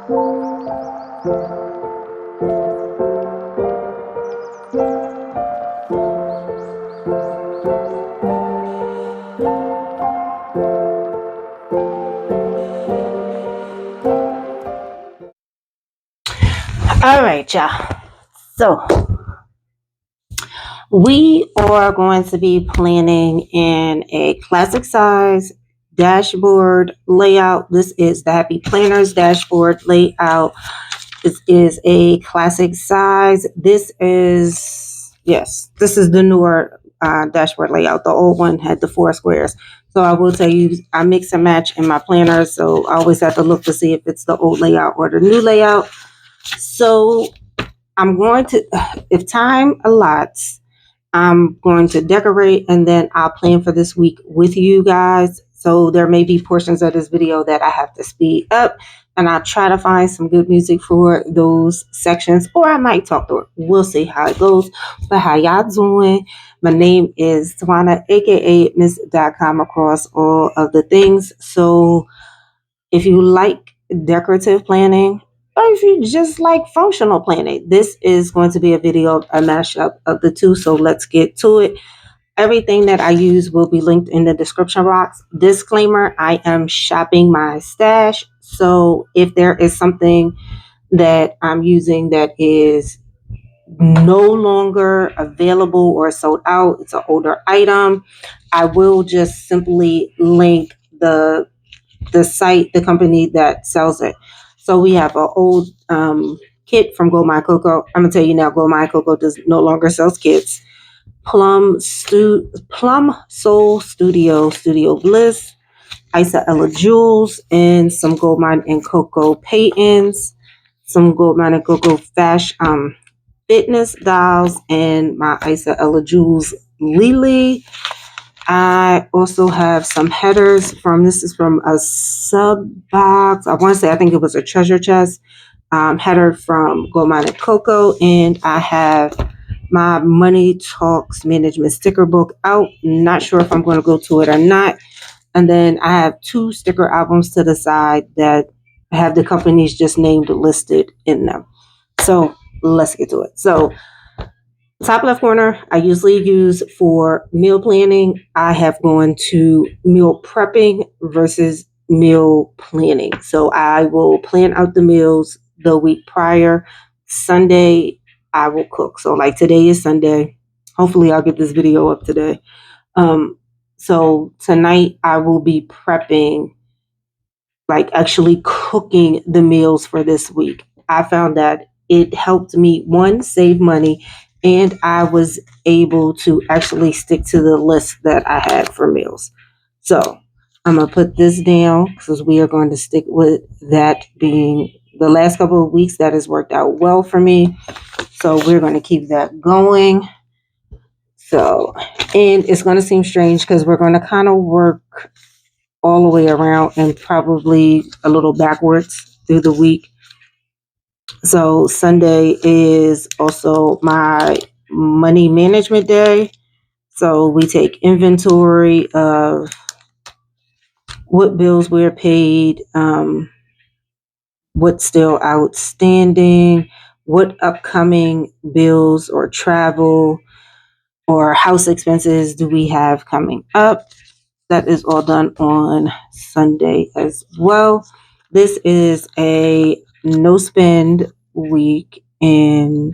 All right, y'all. So we are going to be planning in a classic size dashboard layout. This is the Happy Planners dashboard layout. This is a classic size. This is the newer dashboard layout. The old one had the 4 squares. So I will tell you, I mix and match in my planner. So I always have to look to see if it's the old layout or the new layout. So I'm going to, if time allots, I'm going to decorate and then I'll plan for this week with you guys. So there may be portions of this video that I have to speed up and I'll try to find some good music for those sections, or I might talk through it. We'll see how it goes. But how y'all doing? My name is Tawana, aka Miss.com, across all of the things. So if you like decorative planning, or if you just like functional planning, this is going to be a video, a mashup of the two. So let's get to it. Everything that I use will be linked in the description box. Disclaimer, I am shopping my stash. So if there is something that I'm using that is no longer available or sold out, it's an older item, I will just simply link the site, the company that sells it. So we have an old kit from Goldmine and CoCo. I'm gonna tell you now, Goldmine and CoCo does no longer sells kits. Plum Soul Studio Bliss, Isa Ella Jewels, and some Goldmine and CoCo pay-ins, some Goldmine and CoCo fitness dolls, and my Isa Ella Jewels Lily. I also have some headers this is from a sub box. I want to say, I think it was a treasure chest header from Goldmine and CoCo. And I have my Money Talks Management sticker book out. Not sure if I'm going to go to it or not. And then I have 2 sticker albums to the side that have the companies just named listed in them. So let's get to it. So top left corner, I usually use for meal planning. I have gone to meal prepping versus meal planning. So I will plan out the meals the week prior. Sunday, I will cook. So like today is Sunday. Hopefully I'll get this video up today. So tonight I will be prepping, like actually cooking the meals for this week. I found that it helped me, one, save money, and I was able to actually stick to the list that I had for meals. So I'm going to put this down because we are going to stick with that being the last couple of weeks. That has worked out well for me. So we're going to keep that going. So, and it's going to seem strange because we're going to kind of work all the way around and probably a little backwards through the week. So Sunday is also my money management day. So we take inventory of what bills we're paid, what's still outstanding, what upcoming bills or travel or house expenses do we have coming up. That is all done on Sunday as well. This is a no spend week and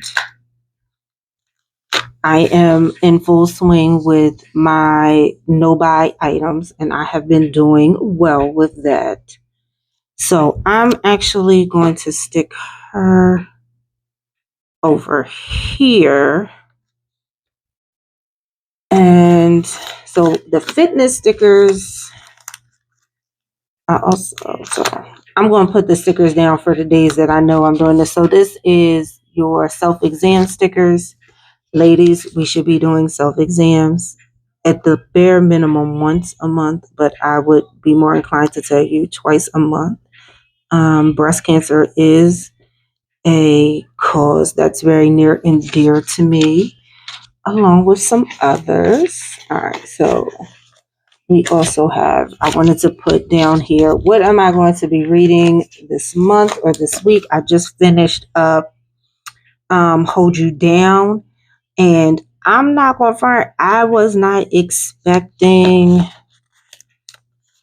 I am in full swing with my no buy items and I have been doing well with that. So I'm actually going to stick her over here. And so the fitness stickers are also, so I'm going to put the stickers down for the days that I know I'm doing this. So this is your self-exam stickers. Ladies, we should be doing self-exams at the bare minimum once a month, but I would be more inclined to tell you twice a month. Breast cancer is a cause that's very near and dear to me, along with some others. All right, so we also have, I wanted to put down here, what am I going to be reading this month or this week? I just finished up Hold You Down. And I'm not going to front, I was not expecting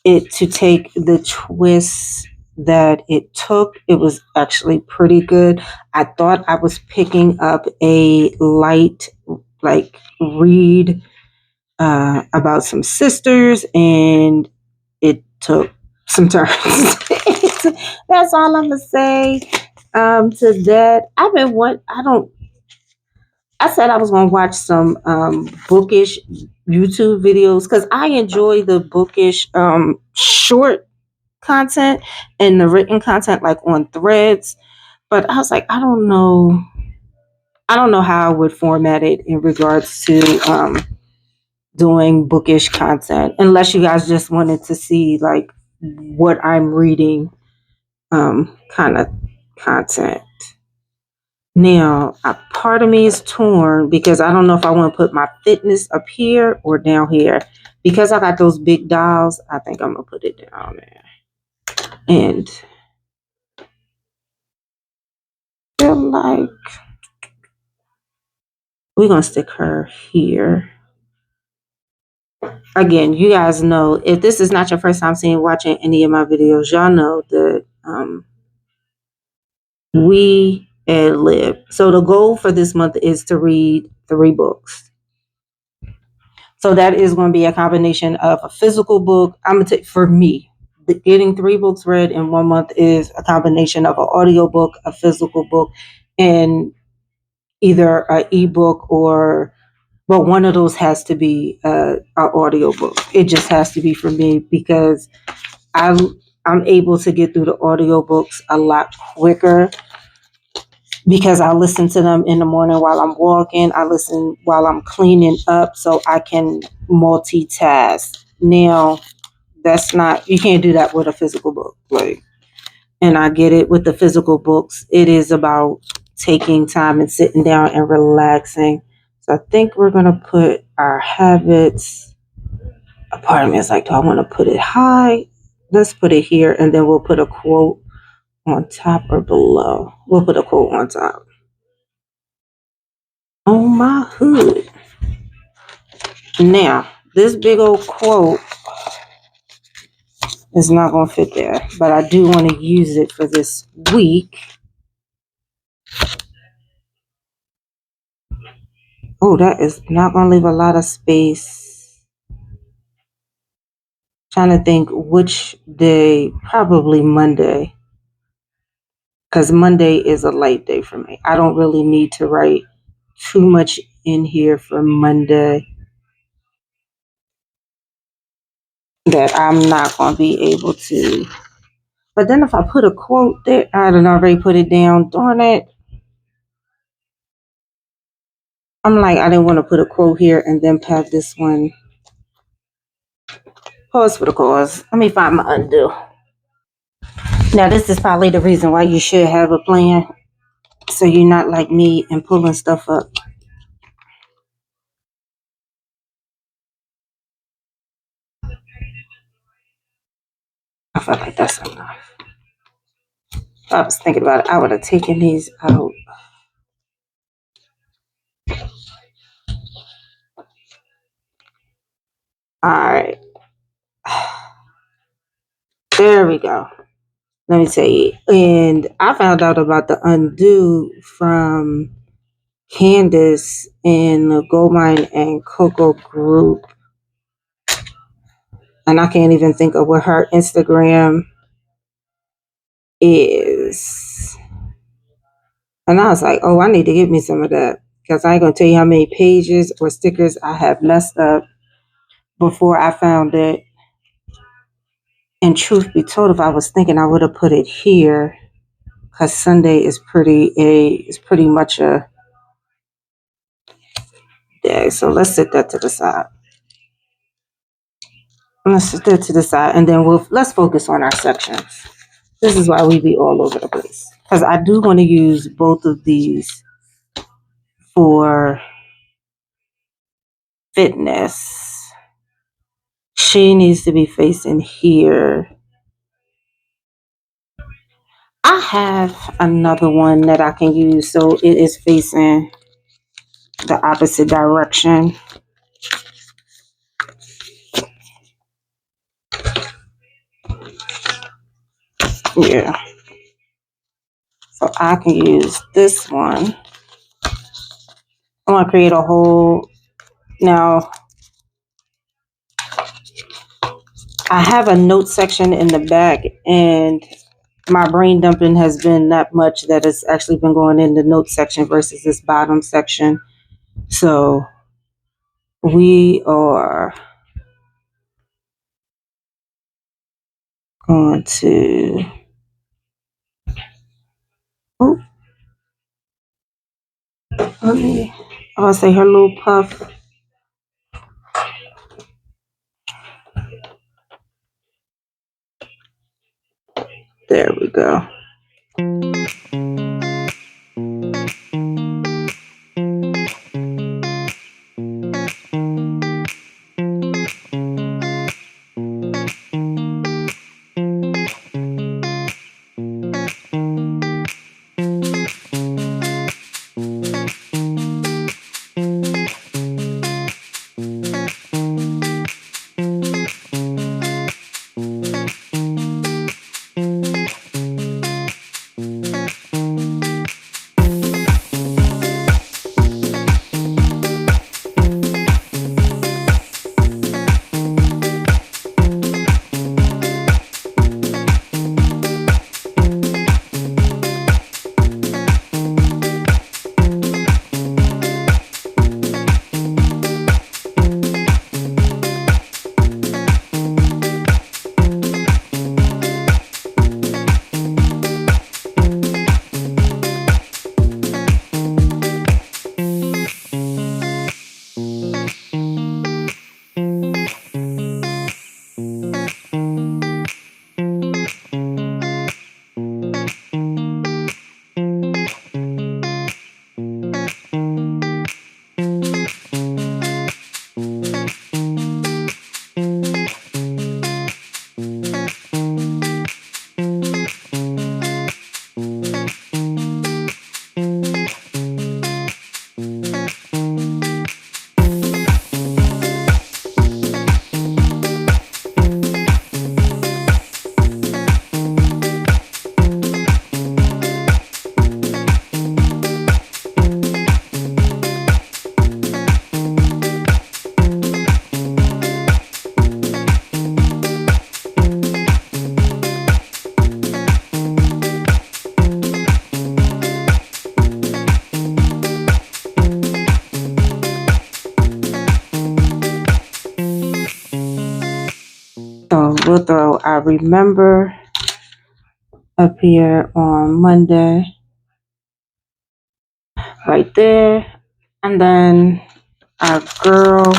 it to take the twist that it took. It was actually pretty good. I thought I was picking up a light, like, read about some sisters, and it took some turns. That's all I'm gonna say to that. I said I was gonna watch some bookish YouTube videos because I enjoy the bookish short content and the written content, like on Threads. But I was like, I don't know how I would format it in regards to doing bookish content, unless you guys just wanted to see like what I'm reading kind of content. Now, a part of me is torn because I don't know if I want to put my fitness up here or down here. Because I got those big dolls, I think I'm gonna put it down there. And feel like we're gonna stick her here. Again, you guys know, if this is not your first time watching any of my videos, y'all know that we ad lib. So the goal for this month is to read 3 books. So that is going to be a combination of a physical book. I'm gonna take, for me, getting 3 books read in 1 month is a combination of an audio book, a physical book, and either an ebook or, well, one of those has to be an audio book. It just has to be for me because I'm able to get through the audio books a lot quicker because I listen to them in the morning while I'm walking. I listen while I'm cleaning up so I can multitask. Now, that's not, you can't do that with a physical book. Like, and I get it with the physical books. It is about taking time and sitting down and relaxing. So I think we're going to put our habits. A part of me is like, do I want to put it high? Let's put it here, and then we'll put a quote on top or below. We'll put a quote on top. On my hood. Now, this big old quote is not going to fit there, but I do want to use it for this week. Oh, that is not going to leave a lot of space. Trying to think which day, probably Monday, because Monday is a light day for me. I don't really need to write too much in here for Monday that I'm not going to be able to. But then if I put a quote there, I don't already put it down. Darn it. I'm like, I didn't want to put a quote here and then have this one. Pause for the cause. Let me find my undo. Now, this is probably the reason why you should have a plan. So you're not like me and pulling stuff up. I feel like that's enough. I was thinking about it. I would have taken these out. All right. There we go. Let me tell you. And I found out about the undo from Candace in the Goldmine and CoCo group. And I can't even think of what her Instagram is. And I was like, oh, I need to get me some of that. Because I ain't going to tell you how many pages or stickers I have messed up before I found it. And truth be told, if I was thinking, I would have put it here. Because Sunday is pretty much a day. So let's set that to the side. Let's set that to the side. And then let's focus on our sections. This is why we be all over the place. Because I do want to use both of these for fitness. She needs to be facing here. I have another one that I can use, so it is facing the opposite direction. Yeah. So I can use this one. I want to create a whole. Now, I have a note section in the back, and my brain dumping has been that much that it's actually been going in the note section versus this bottom section. So we are going to. Oh, let me. I'll say her little puff. There we go. So we'll throw I remember up here on Monday, right there. And then our girl.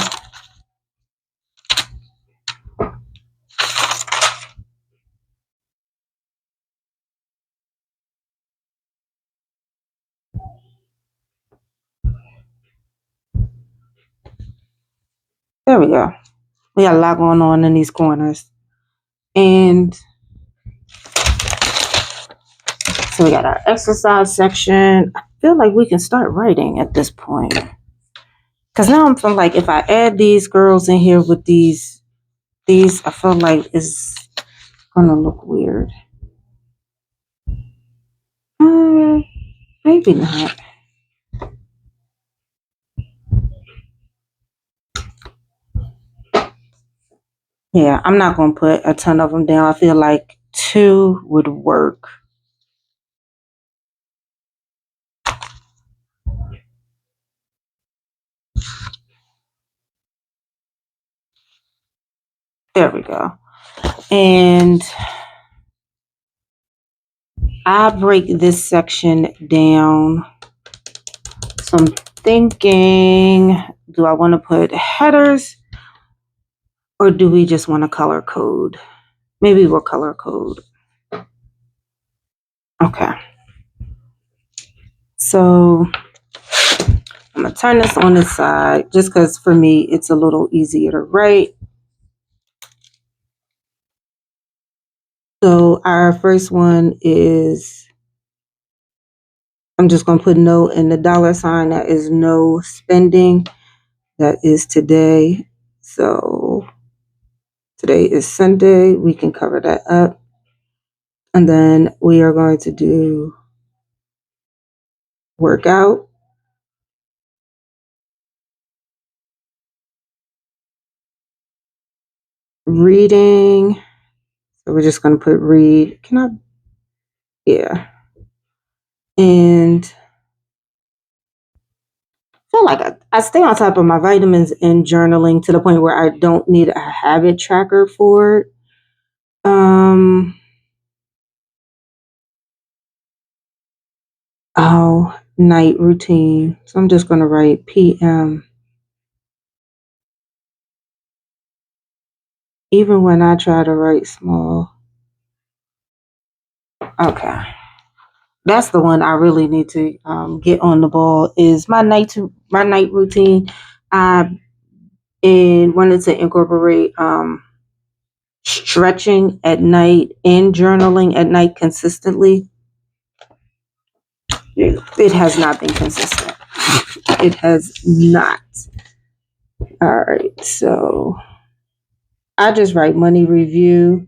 There we go. We got a lot going on in these corners. And so we got our exercise section. I feel like we can start writing at this point. Because now I'm feeling like if I add these girls in here with these, I feel like it's going to look weird. Maybe not. Yeah, I'm not going to put a ton of them down. I feel like 2 would work. There we go. And I break this section down. So I'm thinking, do I want to put headers or do we just want to color code? Maybe we'll color code. Okay. So I'm going to turn this on the side just because for me it's a little easier to write. So our first one is, I'm just going to put no in the dollar sign. That is no spending. That is today. So today is Sunday. We can cover that up. And then we are going to do workout. Reading. So we're just going to put read. Can I? Yeah. And I feel like I stay on top of my vitamins and journaling to the point where I don't need a habit tracker for it. Night routine. So I'm just going to write PM. Even when I try to write small. Okay. That's the one I really need to get on the ball is my night routine. I wanted to incorporate stretching at night and journaling at night consistently. It has not been consistent. It has not. All right, so I just write money review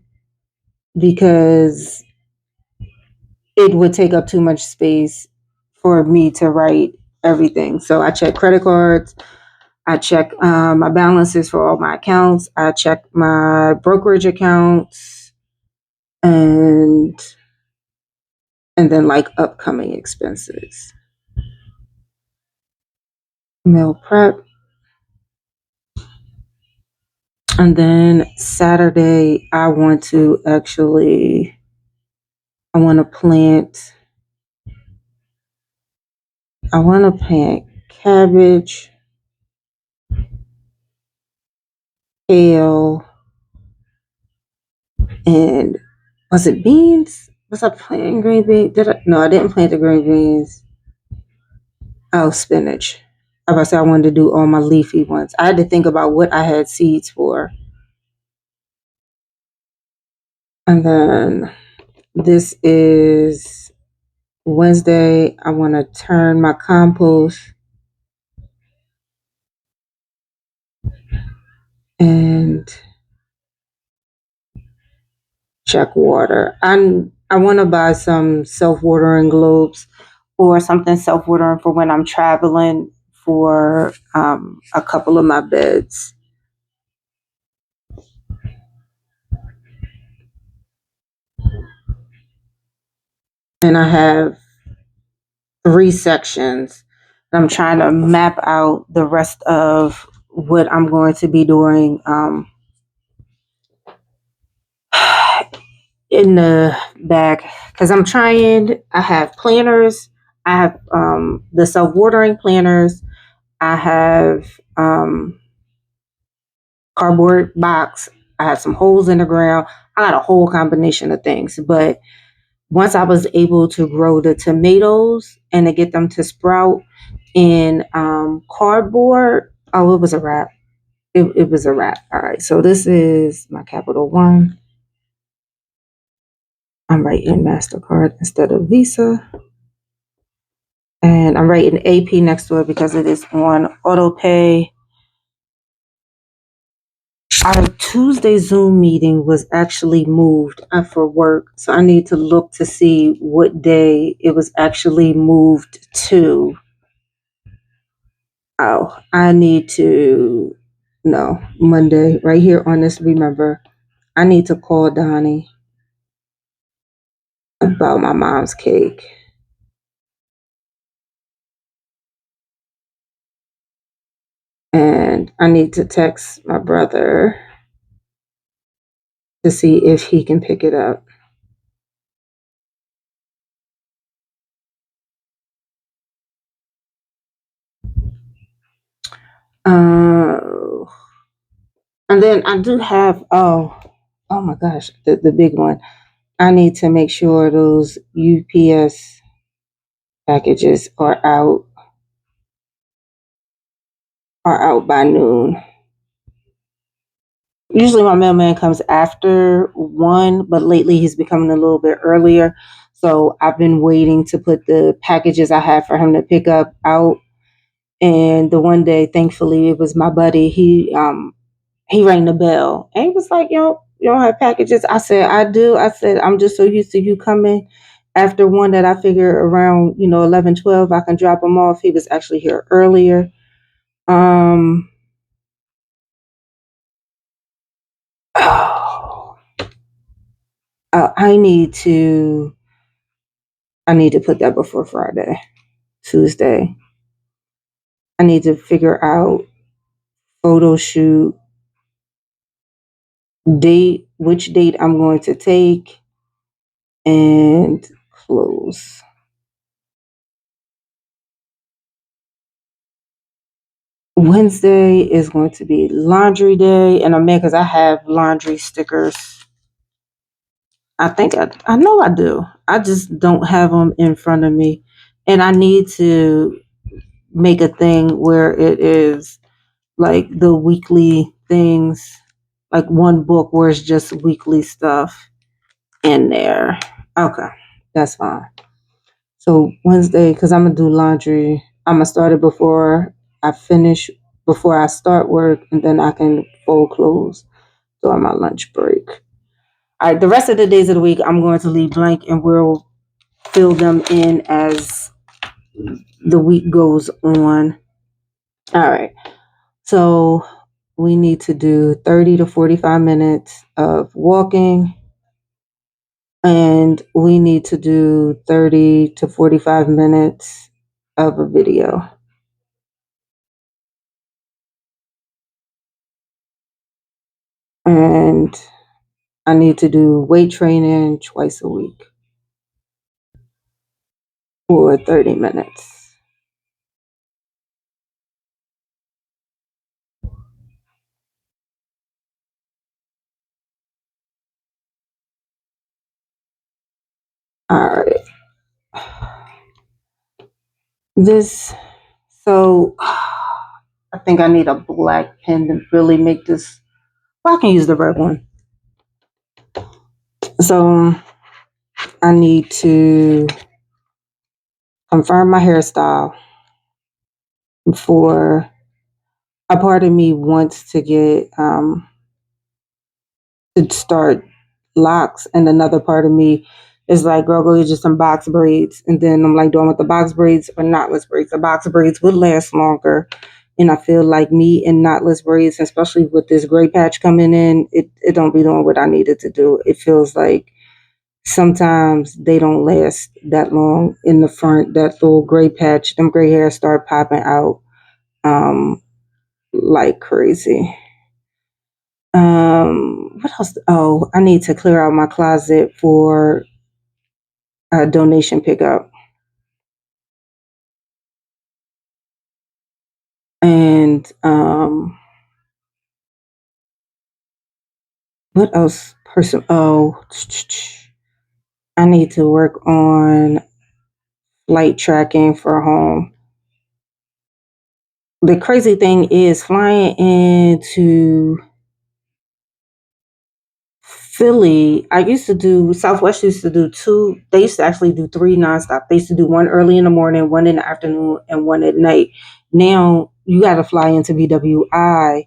because it would take up too much space for me to write everything. So I check credit cards. I check my balances for all my accounts. I check my brokerage accounts and then like upcoming expenses. Meal prep. And then Saturday, I want to plant, cabbage, kale, and was it beans? Was I planting green beans? No, I didn't plant the green beans. Oh, spinach. I was about to say I wanted to do all my leafy ones. I had to think about what I had seeds for. And then this is Wednesday. I want to turn my compost and check water. I want to buy some self-watering globes or something self-watering for when I'm traveling for a couple of my beds. And I have 3 sections. I'm trying to map out the rest of what I'm going to be doing in the back because I have planners. I have the self-watering planners. I have cardboard box. I have some holes in the ground. I got a whole combination of things. But once I was able to grow the tomatoes and to get them to sprout in cardboard, oh, it was a wrap. It was a wrap. All right. So this is my Capital One. I'm writing MasterCard instead of Visa. And I'm writing AP next to it because it is on auto pay. Our Tuesday Zoom meeting was actually moved for work. So I need to look to see what day it was actually moved to. Oh, no, Monday, right here on this, remember, I need to call Donnie about my mom's cake. And I need to text my brother to see if he can pick it up. And then I do have, oh my gosh, the big one. I need to make sure those UPS packages are out by noon. Usually my mailman comes after 1, but lately he's becoming a little bit earlier. So I've been waiting to put the packages I have for him to pick up out. And the one day, thankfully, it was my buddy. He rang the bell and he was like, "Yo, you don't have packages?" I said, "I do." I said, "I'm just so used to you coming after 1 that I figure around 11, 12, I can drop them off." He was actually here earlier. Um, oh, I need to put that before Friday, Tuesday. I need to figure out photo shoot date, which date I'm going to take, and close. Wednesday is going to be laundry day, and I'm mad because I have laundry stickers. I know I do. I just don't have them in front of me, and I need to make a thing where it is like the weekly things, like one book where it's just weekly stuff in there. Okay, that's fine. So Wednesday, because I'm gonna do laundry, I'm gonna start it I finish, before I start work, and then I can fold clothes during my lunch break. All right, the rest of the days of the week, I'm going to leave blank, and we'll fill them in as the week goes on. All right, so we need to do 30 to 45 minutes of walking, and we need to do 30 to 45 minutes of a video. And I need to do weight training twice a week for 30 minutes. All right. This, so I think I need a black pen to really make this. Well, I can use the red one. So I need to confirm my hairstyle for a part of me wants to get to start locks, and another part of me is like, girl, go get just some box braids. And then I'm like, do I want the box braids or knotless braids? The box braids would last longer. And I feel like me and knotless braids, especially with this gray patch coming in, it don't be doing what I needed to do. It feels like sometimes they don't last that long in the front. That little gray patch, them gray hairs start popping out like crazy. What else? Oh, I need to clear out my closet for a donation pickup. And what else? I need to work on flight tracking for home. The crazy thing is flying into Philly. Southwest used to do two, they used to actually do three nonstop. They used to do one early in the morning, one in the afternoon, and one at night. Now you got to fly into BWI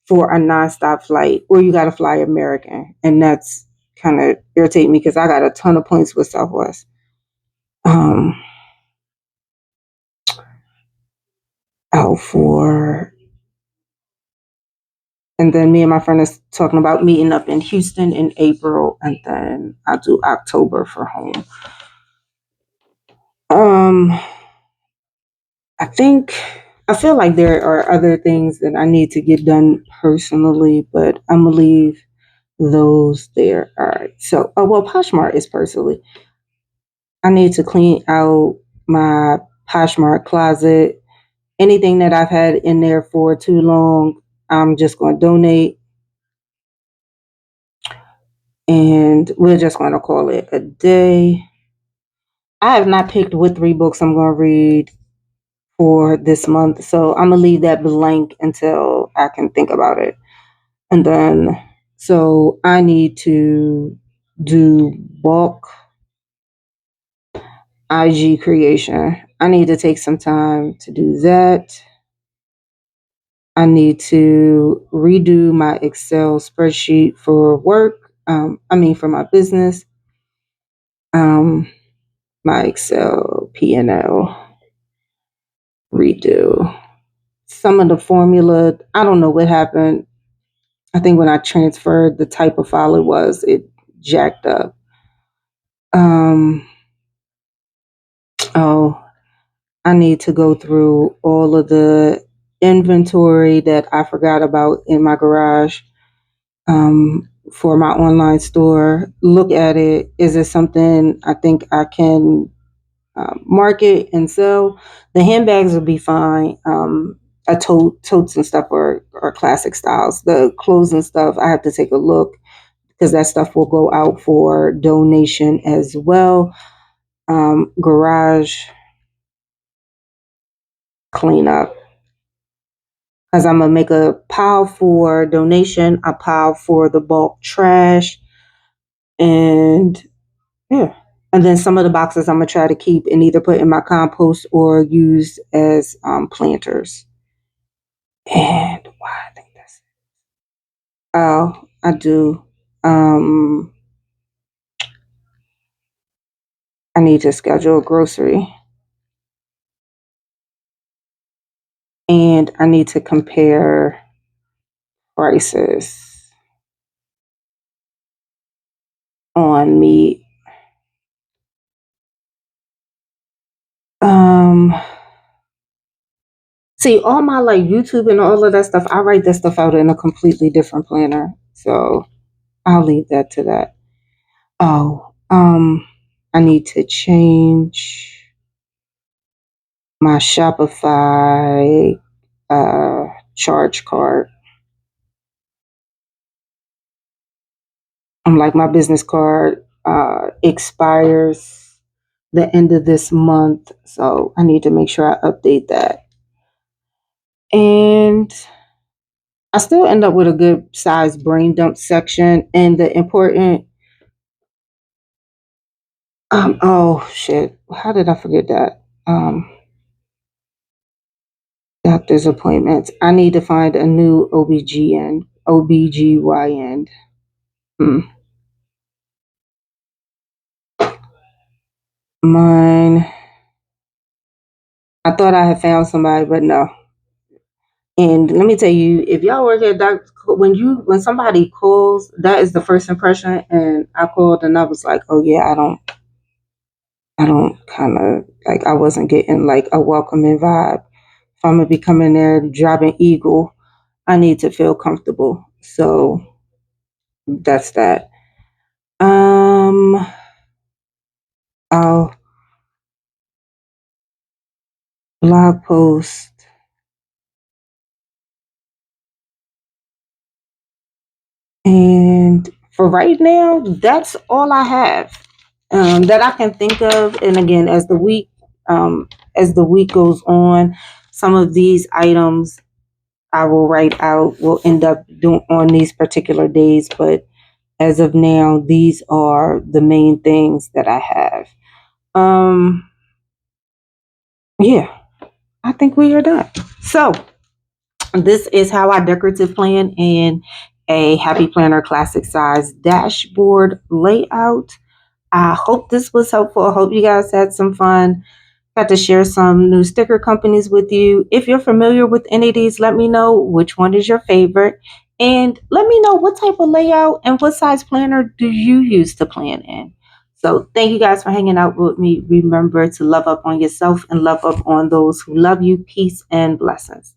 for a nonstop flight, or you got to fly American. And that's kind of irritating me because I got a ton of points with Southwest. Um, for And then me and my friend is talking about meeting up in Houston in April, and then I'll do October for home. Um, I feel like there are other things that I need to get done personally, but I'm gonna leave those there. All right. So, Poshmark is personally. I need to clean out my Poshmark closet. Anything that I've had in there for too long, I'm just going to donate, and we're just going to call it a day. I have not picked what 3 books I'm going to read for this month, so I'm going to leave that blank until I can think about it. And then, so I need to do bulk IG creation. I need to take some time to do that. I need to redo my Excel spreadsheet for work. For my business. My Excel P&L redo. Some of the formula, I don't know what happened. I think when I transferred the type of file it jacked up. Oh, I need to go through all of the inventory that I forgot about in my garage for my online store. Look at it. Is it something I think I can market and sell? The handbags will be fine. Totes and stuff are classic styles. The clothes and stuff, I have to take a look because that stuff will go out for donation as well. Garage cleanup. Because I'm going to make a pile for donation, a pile for the bulk trash, and yeah. And then some of the boxes I'm going to try to keep and either put in my compost or use as planters. And why I think that's it. Oh, I do. I need to schedule a grocery. And I need to compare prices on meat. See, all my like YouTube and all of that stuff, I write that stuff out in a completely different planner. So I'll leave that to that. Oh, I need to change my Shopify charge card. I'm like, my business card expires the end of this month, so I need to make sure I update that. And I still end up with a good sized brain dump section, and the important oh shit, how did I forget that? Doctor's appointments. I need to find a new OBGYN. Mine. I thought I had found somebody, but no. And let me tell you, if y'all work at doctor, when somebody calls, that is the first impression. And I called and I was like, oh yeah, I don't kind of like, I wasn't getting like a welcoming vibe. If I'm gonna be coming there driving Eagle, I need to feel comfortable. So that's that. I'll blog post. And for right now, that's all I have that I can think of. And again, as the week goes on, some of these items I will write out will end up doing on these particular days. But as of now, these are the main things that I have. Yeah, I think we are done. So this is how I decorative plan in a Happy Planner classic size dashboard layout. I hope this was helpful. I hope you guys had some fun. Got to share some new sticker companies with you. If you're familiar with any of these, let me know which one is your favorite. And let me know what type of layout and what size planner do you use to plan in. So thank you guys for hanging out with me. Remember to love up on yourself and love up on those who love you. Peace and blessings.